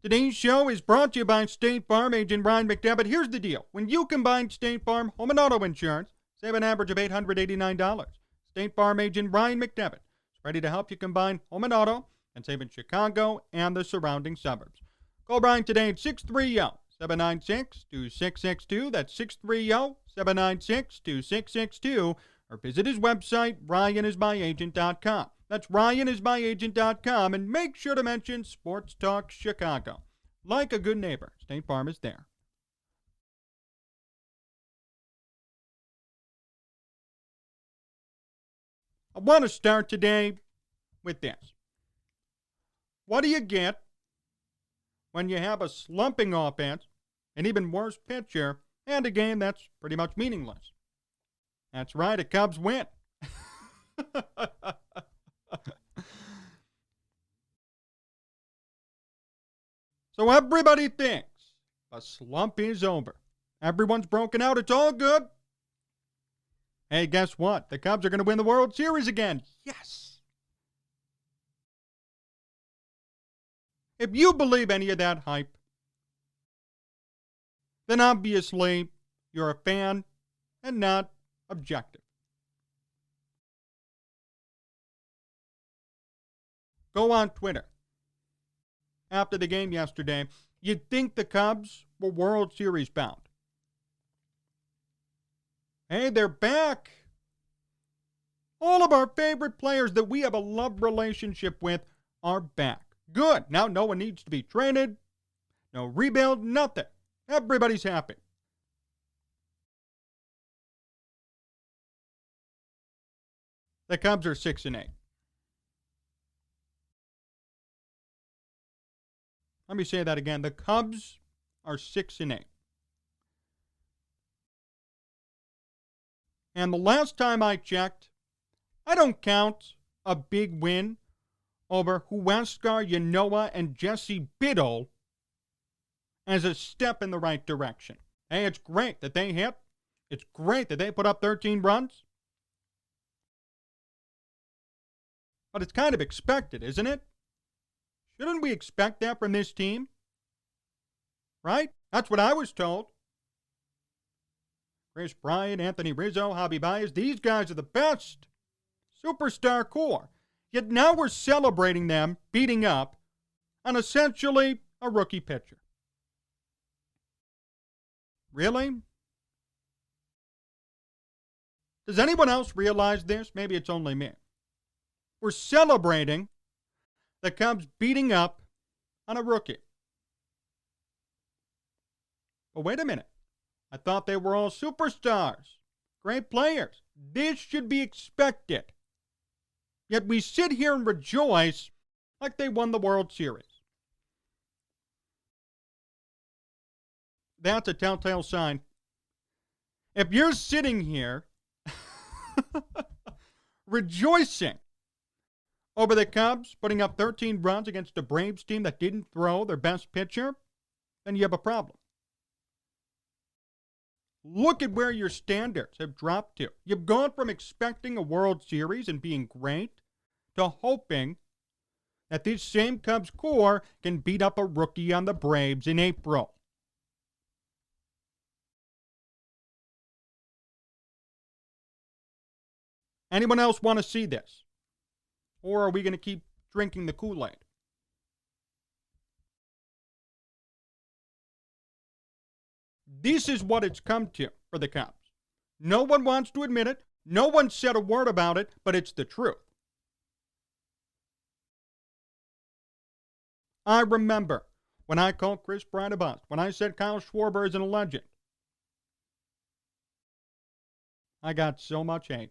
Today's show is brought to you by State Farm agent Ryan McDevitt. Here's the deal. When you combine State Farm home and auto insurance, save an average of $889. State Farm agent Ryan McDevitt is ready to help you combine home and auto and save in Chicago and the surrounding suburbs. Call Bryant today at 630-796-2662. That's 630-796-2662. Or visit his website, ryanismyagent.com. That's ryanismyagent.com, and make sure to mention Sports Talk Chicago. Like a good neighbor, State Farm is there. I want to start today with this. What do you get when you have a slumping offense, an even worse pitcher, and a game that's pretty much meaningless? That's right, the Cubs win. So everybody thinks the slump is over. Everyone's broken out. It's all good. Hey, guess what? The Cubs are going to win the World Series again. Yes. If you believe any of that hype, then obviously you're a fan and not objective. Go on Twitter. After the game yesterday, you'd think the Cubs were World Series bound. Hey, they're back. All of our favorite players that we have a love relationship with are back. Good. Now no one needs to be traded. No rebuild, nothing. Everybody's happy. The Cubs are 6-8. Let me say that again. The Cubs are 6-8. And the last time I checked, I don't count a big win over Huascar Ynoa and Jesse Biddle as a step in the right direction. Hey, it's great that they hit. It's great that they put up 13 runs. But it's kind of expected, isn't it? Shouldn't we expect that from this team? Right? That's what I was told. Kris, Bryant, Anthony Rizzo, Javier, Baez, these guys are the best. Superstar core. Yet now we're celebrating them beating up on essentially a rookie pitcher. Really? Does anyone else realize this? Maybe it's only me. We're celebrating the Cubs beating up on a rookie. But wait a minute. I thought they were all superstars. Great players. This should be expected. Yet we sit here and rejoice like they won the World Series. That's a telltale sign. If you're sitting here rejoicing over the Cubs putting up 13 runs against a Braves team that didn't throw their best pitcher, then you have a problem. Look at where your standards have dropped to. You've gone from expecting a World Series and being great to hoping that this same Cubs core can beat up a rookie on the Braves in April. Anyone else want to see this? Or are we going to keep drinking the Kool-Aid? This is what it's come to for the Cubs. No one wants to admit it. No one said a word about it, but it's the truth. I remember when I called Kris Bryant a bust, when I said Kyle Schwarber isn't a legend. I got so much hate.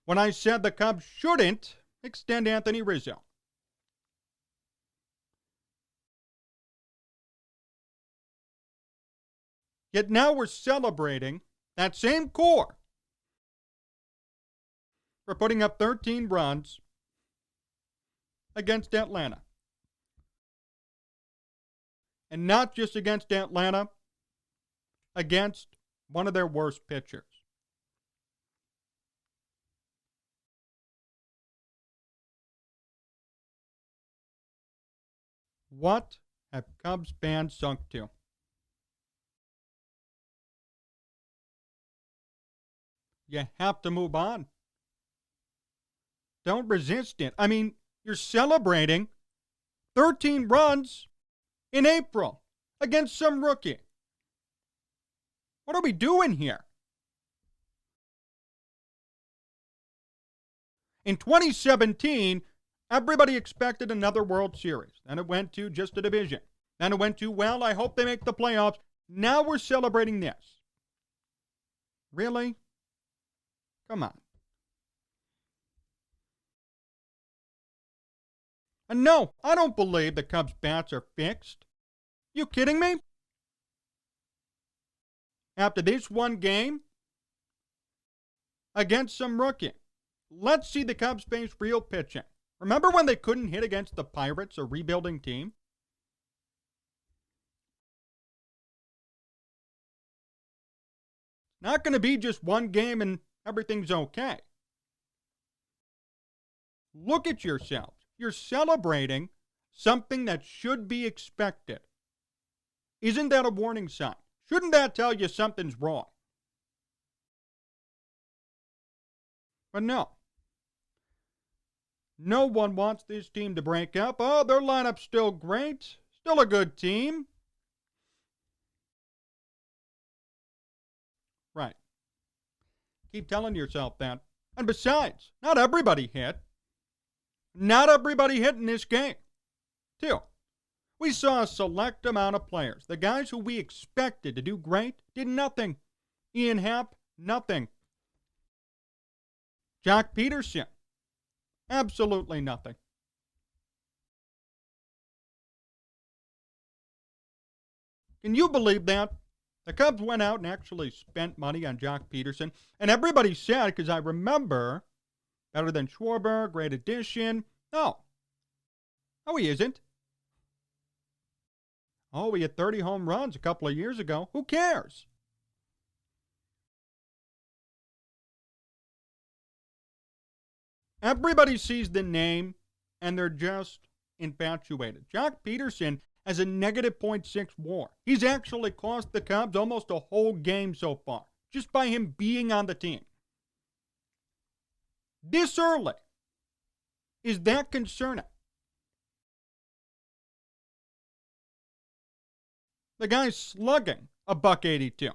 When I said the Cubs shouldn't extend Anthony Rizzo. Yet now we're celebrating that same core for putting up 13 runs against Atlanta. And not just against Atlanta, against one of their worst pitchers. What have Cubs fans sunk to? You have to move on. Don't resist it. I mean, you're celebrating 13 runs in April against some rookie. What are we doing here? In 2017, everybody expected another World Series. Then it went to just a division. Then it went to, well, I hope they make the playoffs. Now we're celebrating this. Really? Come on. And no, I don't believe the Cubs' bats are fixed. You kidding me? After this one game against some rookie, let's see the Cubs face real pitching. Remember when they couldn't hit against the Pirates, a rebuilding team? Not going to be just one game and everything's okay. Look at yourselves. You're celebrating something that should be expected. Isn't that a warning sign? Shouldn't that tell you something's wrong? But no. No one wants this team to break up. Oh, their lineup's still great. Still a good team. Right. Keep telling yourself that. And besides, not everybody hit. Not everybody hit in this game. Two, we saw a select amount of players. The guys who we expected to do great did nothing. Ian Happ, nothing. Jock Pederson, absolutely nothing. Can you believe that? The Cubs went out and actually spent money on Jock Pederson. And everybody said, because I remember, better than Schwarber, great addition. No. No, he isn't. Oh, he had 30 home runs a couple of years ago. Who cares? Everybody sees the name, and they're just infatuated. Jock Pederson has a negative .6 WAR. He's actually cost the Cubs almost a whole game so far, just by him being on the team. This early. Is that concerning? The guy's slugging a $182.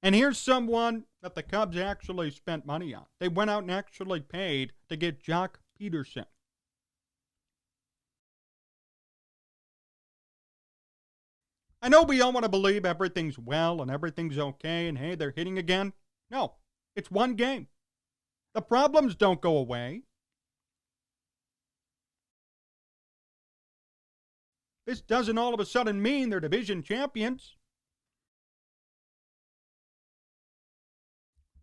And here's someone that the Cubs actually spent money on. They went out and actually paid to get Jock Pederson. I know we all want to believe everything's well and everything's okay and hey, they're hitting again. No, it's one game. The problems don't go away. This doesn't all of a sudden mean they're division champions.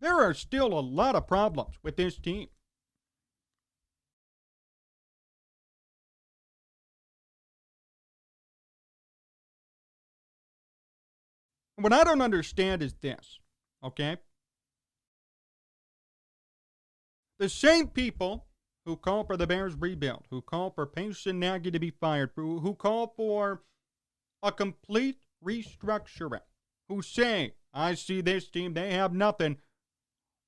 There are still a lot of problems with this team. What I don't understand is this, okay? The same people who call for the Bears rebuild, who call for Payson Nagy to be fired, who call for a complete restructuring, who say, I see this team, they have nothing.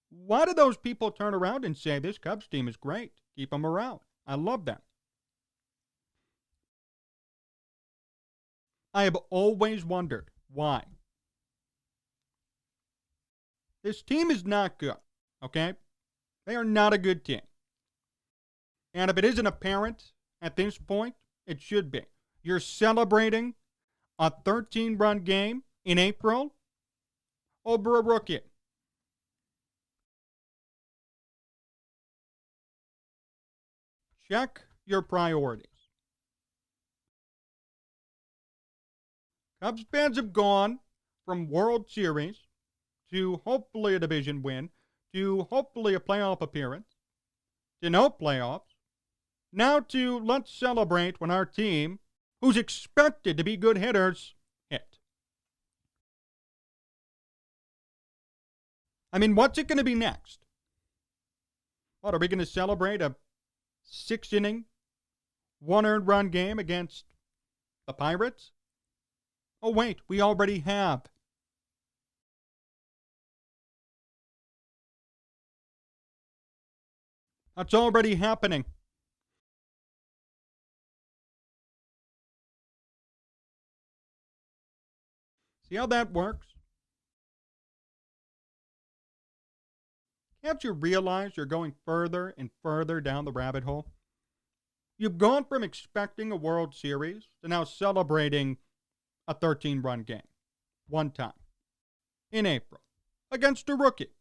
Why do those people turn around and say, this Cubs team is great, keep them around? I love them. I have always wondered why. This team is not good, okay? They are not a good team. And if it isn't apparent at this point, it should be. You're celebrating a 13-run game in April over a rookie. Check your priorities. Cubs fans have gone from World Series to hopefully a division win to hopefully a playoff appearance to no playoffs. Now to let's celebrate when our team, who's expected to be good hitters, hit. I mean, what's it going to be next? What, are we going to celebrate a 6-inning, 1 earned run game against the Pirates? Oh, wait, we already have. That's already happening. See how that works? Can't you realize you're going further and further down the rabbit hole? You've gone from expecting a World Series to now celebrating a 13-run game. One time. In April. Against a rookie.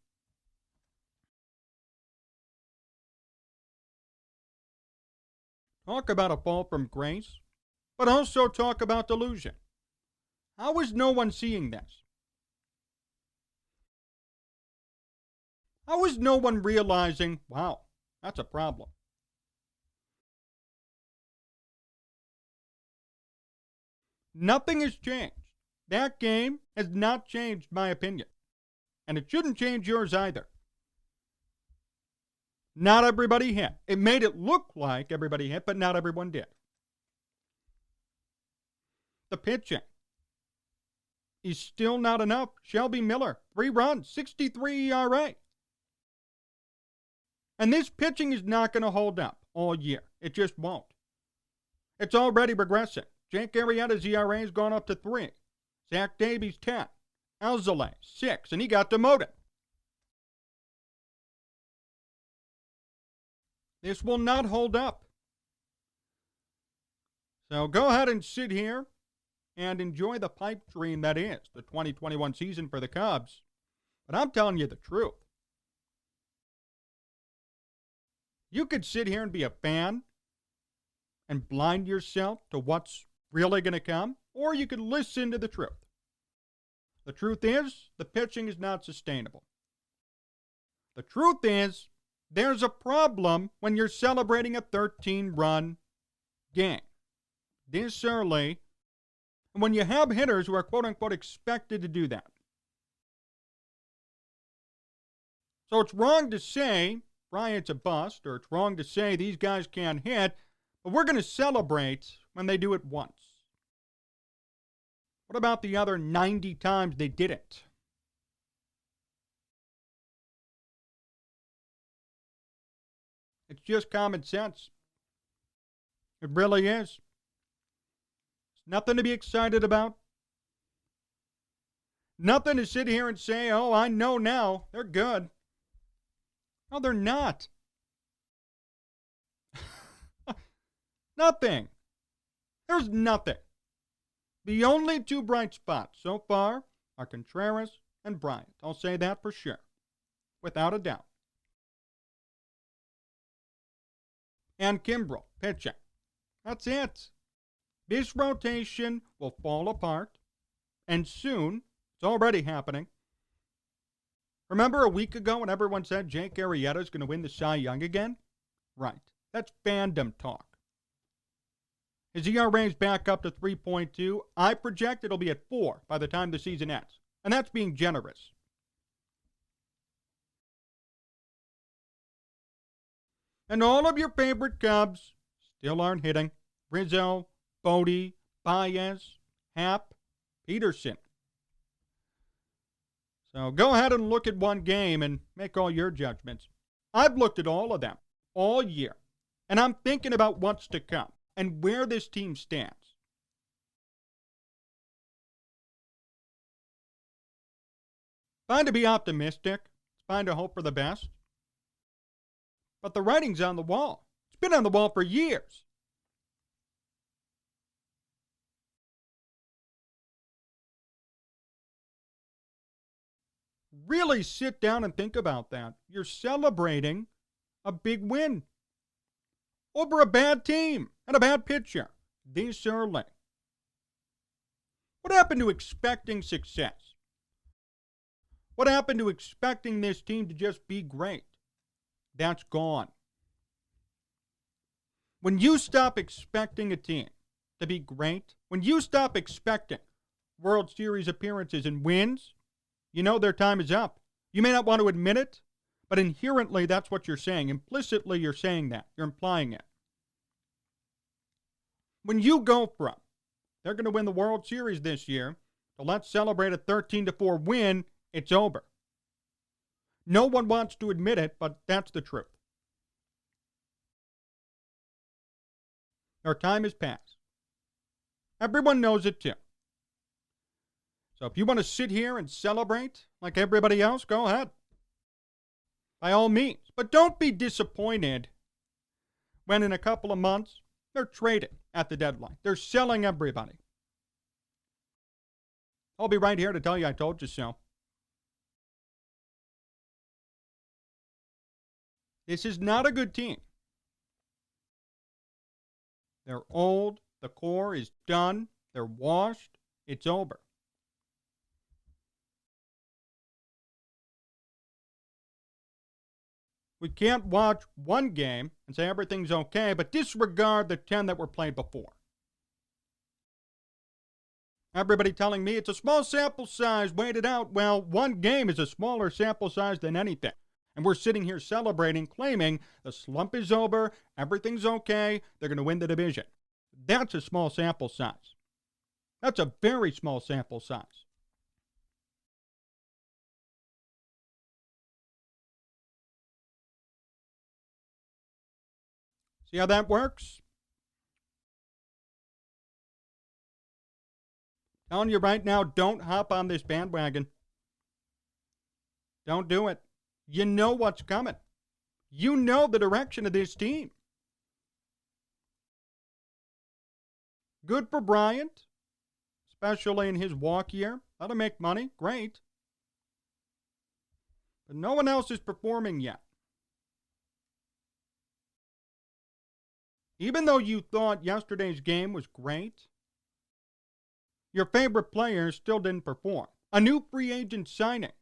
Talk about a fall from grace, but also talk about delusion. How is no one seeing this? How is no one realizing, wow, that's a problem? Nothing has changed. That game has not changed my opinion. And it shouldn't change yours either. Not everybody hit. It made it look like everybody hit, but not everyone did. The pitching is still not enough. Shelby Miller, 3 runs, 63 ERA. And this pitching is not going to hold up all year. It just won't. It's already regressing. Jake Arrieta's ERA has gone up to 3. Zach Davies, 10. Alzolay, 6, and he got demoted. This will not hold up. So go ahead and sit here and enjoy the pipe dream that is the 2021 season for the Cubs. But I'm telling you the truth. You could sit here and be a fan and blind yourself to what's really going to come, or you could listen to the truth. The truth is, the pitching is not sustainable. The truth is, there's a problem when you're celebrating a 13-run game this early, and when you have hitters who are quote-unquote expected to do that. So it's wrong to say Bryant's a bust, or it's wrong to say these guys can't hit, but we're going to celebrate when they do it once. What about the other 90 times they didn't? It's just common sense. It really is. It's nothing to be excited about. Nothing to sit here and say, oh, I know now. They're good. No, they're not. Nothing. There's nothing. The only 2 bright spots so far are Contreras and Bryant. I'll say that for sure. Without a doubt. And Kimbrel, pitching. That's it. This rotation will fall apart. And soon, it's already happening. Remember a week ago when everyone said Jake Arrieta is going to win the Cy Young again? Right. That's fandom talk. His ERA is back up to 3.2. I project it'll be at 4 by the time the season ends. And that's being generous. And all of your favorite Cubs still aren't hitting. Rizzo, Bodie, Baez, Happ, Pederson. So go ahead and look at one game and make all your judgments. I've looked at all of them all year. And I'm thinking about what's to come and where this team stands. Fine to be optimistic. It's fine to hope for the best. But the writing's on the wall. It's been on the wall for years. Really sit down and think about that. You're celebrating a big win over a bad team and a bad pitcher this early. What happened to expecting success? What happened to expecting this team to just be great? That's gone. When you stop expecting a team to be great, when you stop expecting World Series appearances and wins, you know their time is up. You may not want to admit it, But inherently, that's what you're saying. Implicitly, you're saying that. You're implying it. When you go from, they're going to win the World Series this year, to let's celebrate a 13-4 win, it's over. No one wants to admit it, but that's the truth. Our time has passed. Everyone knows it too. So if you want to sit here and celebrate like everybody else, go ahead. By all means. But don't be disappointed when in a couple of months they're trading at the deadline. They're selling everybody. I'll be right here to tell you I told you so. This is not a good team. They're old. The core is done. They're washed. It's over. We can't watch one game and say everything's okay, but disregard the 10 that were played before. Everybody telling me it's a small sample size, wait it out. Well, one game is a smaller sample size than anything. And we're sitting here celebrating, claiming the slump is over, everything's okay, they're going to win the division. That's a small sample size. That's a very small sample size. See how that works? Telling you right now, don't hop on this bandwagon. Don't do it. You know what's coming. You know the direction of this team. Good for Bryant, especially in his walk year. Let him make money. Great. But no one else is performing yet. Even though you thought yesterday's game was great, your favorite player still didn't perform. A new free agent signing.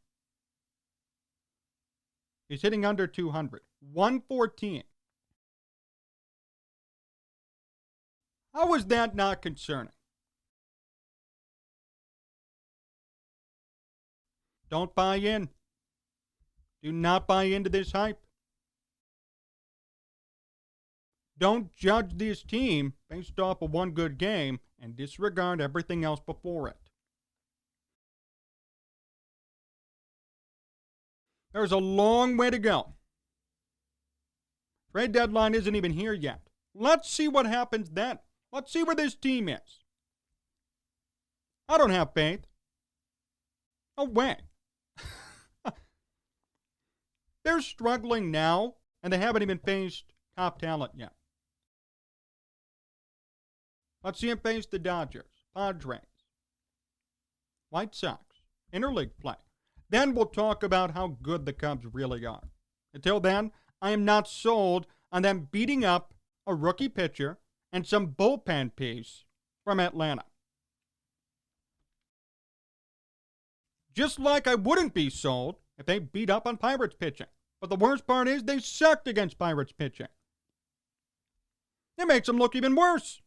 He's hitting under 200. 114. How is that not concerning? Don't buy in. Do not buy into this hype. Don't judge this team based off of one good game and disregard everything else before it. There's a long way to go. Trade deadline isn't even here yet. Let's see what happens then. Let's see where this team is. I don't have faith. No way. They're struggling now, and they haven't even faced top talent yet. Let's see him face the Dodgers, Padres, White Sox, interleague play. Then we'll talk about how good the Cubs really are. Until then, I am not sold on them beating up a rookie pitcher and some bullpen piece from Atlanta. Just like I wouldn't be sold if they beat up on Pirates pitching. But the worst part is they sucked against Pirates pitching. It makes them look even worse.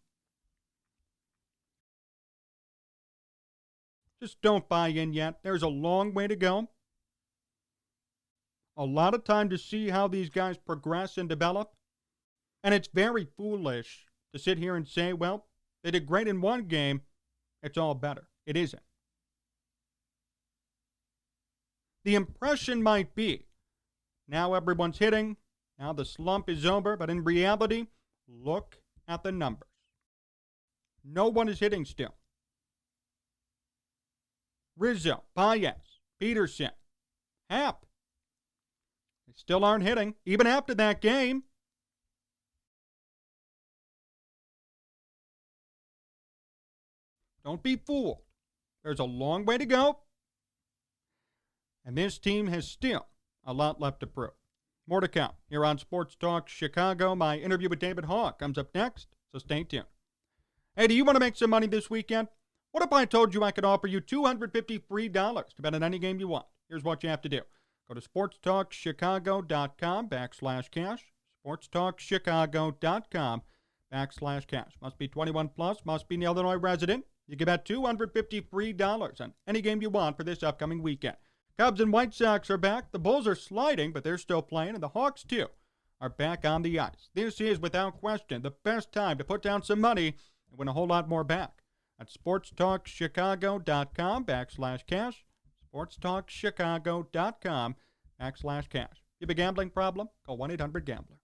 Just don't buy in yet. There's a long way to go. A lot of time to see how these guys progress and develop. And it's very foolish to sit here and say, well, they did great in one game. It's all better. It isn't. The impression might be, now everyone's hitting. Now the slump is over. But in reality, look at the numbers. No one is hitting still. Rizzo, Baez, Pederson, Happ. They still aren't hitting, even after that game. Don't be fooled. There's a long way to go. And this team has still a lot left to prove. More to come here on Sports Talk Chicago. My interview with David Hawk comes up next, so stay tuned. Hey, do you want to make some money this weekend? What if I told you I could offer you $250 free to bet on any game you want? Here's what you have to do. Go to sportstalkchicago.com/cash. sportstalkchicago.com/cash. Must be 21 plus, must be an Illinois resident. You can bet $250 free on any game you want for this upcoming weekend. Cubs and White Sox are back. The Bulls are sliding, but they're still playing, and the Hawks, too, are back on the ice. This is, without question, the best time to put down some money and win a whole lot more back. At sportstalkchicago.com/cash. sportstalkchicago.com/cash. You have a gambling problem? Call 1-800-GAMBLER.